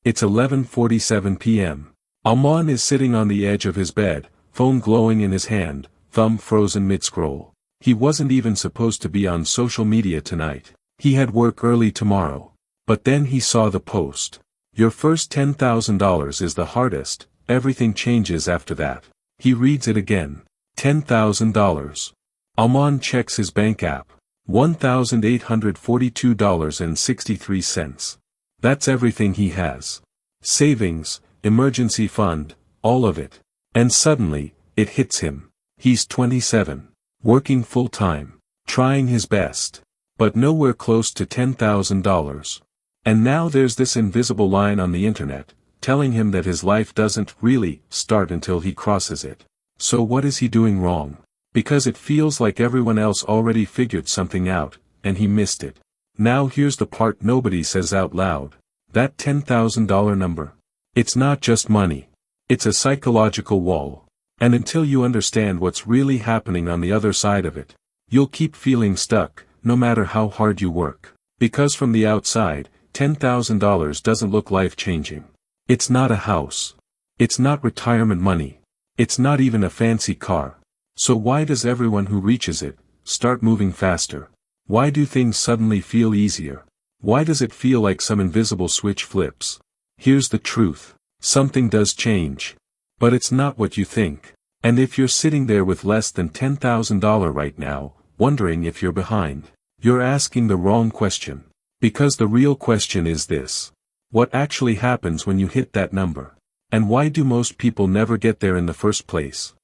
It's 11:47 p.m. Alman is sitting on the edge of his bed, phone glowing in his hand, thumb frozen mid-scroll. He wasn't even supposed to be on social media tonight. He had work early tomorrow. But then he saw the post. Your first $10,000 is the hardest, everything changes after that. He reads it again. $10,000. Alman checks his bank app. $1,842.63. That's everything he has. Savings, emergency fund, all of it. And suddenly, it hits him. He's 27. Working full-time. Trying his best. But nowhere close to $10,000. And now there's this invisible line on the internet, telling him that his life doesn't really start until he crosses it. So what is he doing wrong? Because it feels like everyone else already figured something out, and he missed it. Now here's the part nobody says out loud. That $10,000 number. It's not just money. It's a psychological wall. And until you understand what's really happening on the other side of it, you'll keep feeling stuck, no matter how hard you work. Because from the outside, $10,000 doesn't look life-changing. It's not a house. It's not retirement money. It's not even a fancy car. So why does everyone who reaches it start moving faster? Why do things suddenly feel easier? Why does it feel like some invisible switch flips? Here's the truth. Something does change. But it's not what you think. And if you're sitting there with less than $10,000 right now, wondering if you're behind, you're asking the wrong question. Because the real question is this. What actually happens when you hit that number? And why do most people never get there in the first place?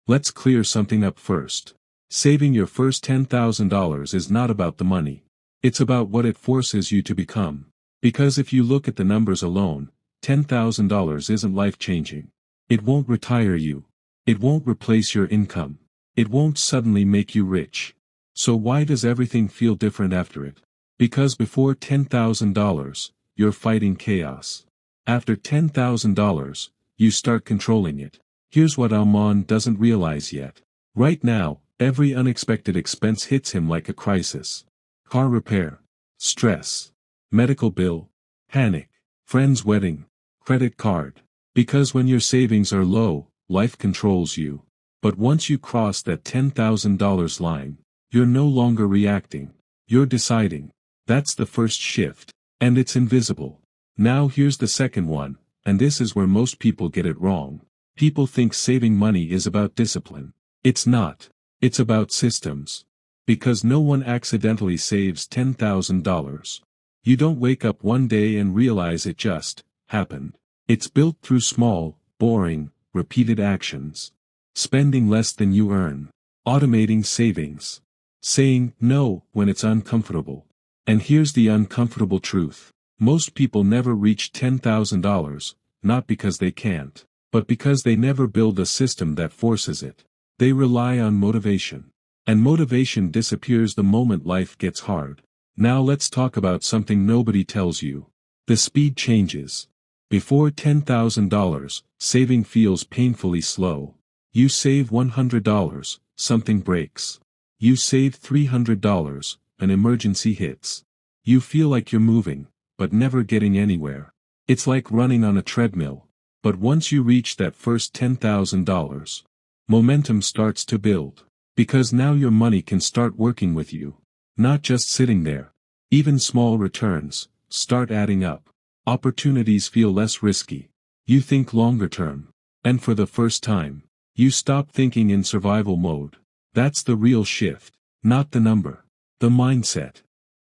Let's clear something up first. Saving your first $10,000 is not about the money. It's about what it forces you to become. Because if you look at the numbers alone, $10,000 isn't life-changing. It won't retire you. It won't replace your income. It won't suddenly make you rich. So why does everything feel different after it? Because before $10,000, you're fighting chaos. After $10,000, you start controlling it. Here's what Alman doesn't realize yet. Right now, every unexpected expense hits him like a crisis. Car repair, stress, medical bill, panic, friend's wedding, credit card. Because when your savings are low, life controls you. But once you cross that $10,000 line, you're no longer reacting. You're deciding. That's the first shift. And it's invisible. Now here's the second one, and this is where most people get it wrong. People think saving money is about discipline. It's not. It's about systems. Because no one accidentally saves $10,000. You don't wake up one day and realize it just happened. It's built through small, boring, repeated actions. Spending less than you earn. Automating savings. Saying no when it's uncomfortable. And here's the uncomfortable truth. Most people never reach $10,000, not because they can't, but because they never build a system that forces it. They rely on motivation. And motivation disappears the moment life gets hard. Now let's talk about something nobody tells you. The speed changes. Before $10,000, saving feels painfully slow. You save $100, something breaks. You save $300, an emergency hits. You feel like you're moving, but never getting anywhere. It's like running on a treadmill. But once you reach that first $10,000, momentum starts to build. Because now your money can start working with you. Not just sitting there. Even small returns start adding up. Opportunities feel less risky. You think longer term. And for the first time, you stop thinking in survival mode. That's the real shift. Not the number. The mindset.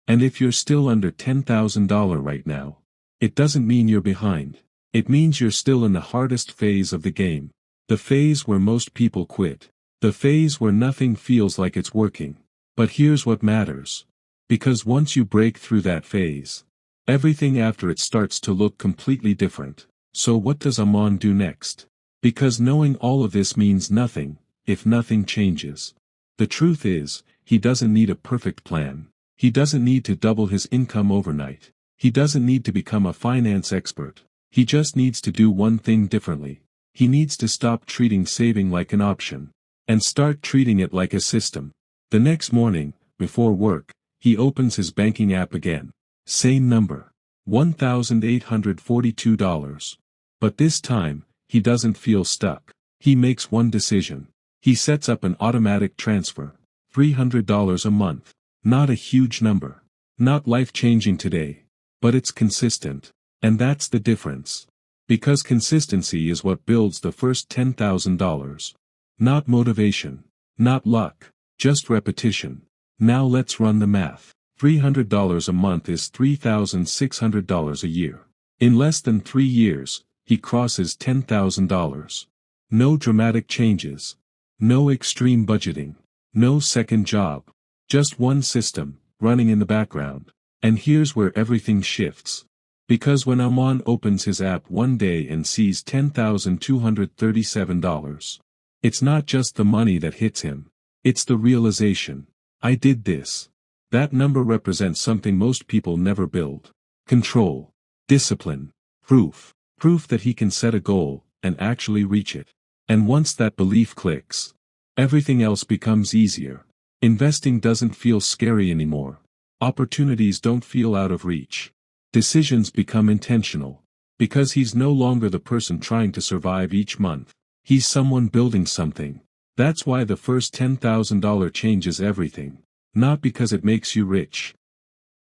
And if you're still under $10,000 right now, it doesn't mean you're behind. It means you're still in the hardest phase of the game. The phase where most people quit. The phase where nothing feels like it's working. But here's what matters. Because once you break through that phase, everything after it starts to look completely different. So what does Alman do next? Because knowing all of this means nothing, if nothing changes. The truth is, he doesn't need a perfect plan. He doesn't need to double his income overnight. He doesn't need to become a finance expert. He just needs to do one thing differently. He needs to stop treating saving like an option. And start treating it like a system. The next morning, before work, he opens his banking app again. Same number. $1,842. But this time, he doesn't feel stuck. He makes one decision. He sets up an automatic transfer. $300 a month. Not a huge number. Not life-changing today. But it's consistent. And that's the difference. Because consistency is what builds the first $10,000. Not motivation. Not luck. Just repetition. Now let's run the math. $300 a month is $3,600 a year. In less than 3 years, he crosses $10,000. No dramatic changes. No extreme budgeting. No second job. Just one system, running in the background. And here's where everything shifts. Because when Aman opens his app one day and sees $10,237, it's not just the money that hits him. It's the realization. I did this. That number represents something most people never build. Control. Discipline. Proof. Proof that he can set a goal, and actually reach it. And once that belief clicks, everything else becomes easier. Investing doesn't feel scary anymore. Opportunities don't feel out of reach. Decisions become intentional. Because he's no longer the person trying to survive each month. He's someone building something. That's why the first $10,000 changes everything. Not because it makes you rich.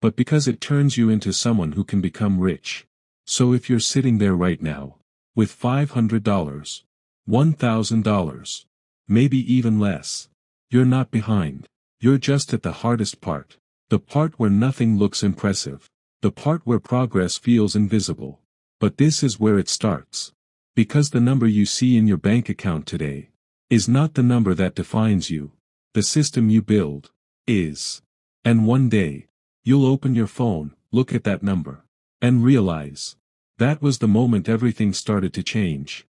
But because it turns you into someone who can become rich. So if you're sitting there right now, with $500, $1,000, maybe even less, you're not behind. You're just at the hardest part. The part where nothing looks impressive. The part where progress feels invisible. But this is where it starts. Because the number you see in your bank account today is not the number that defines you. The system you build is. And one day, you'll open your phone, look at that number, and realize that was the moment everything started to change.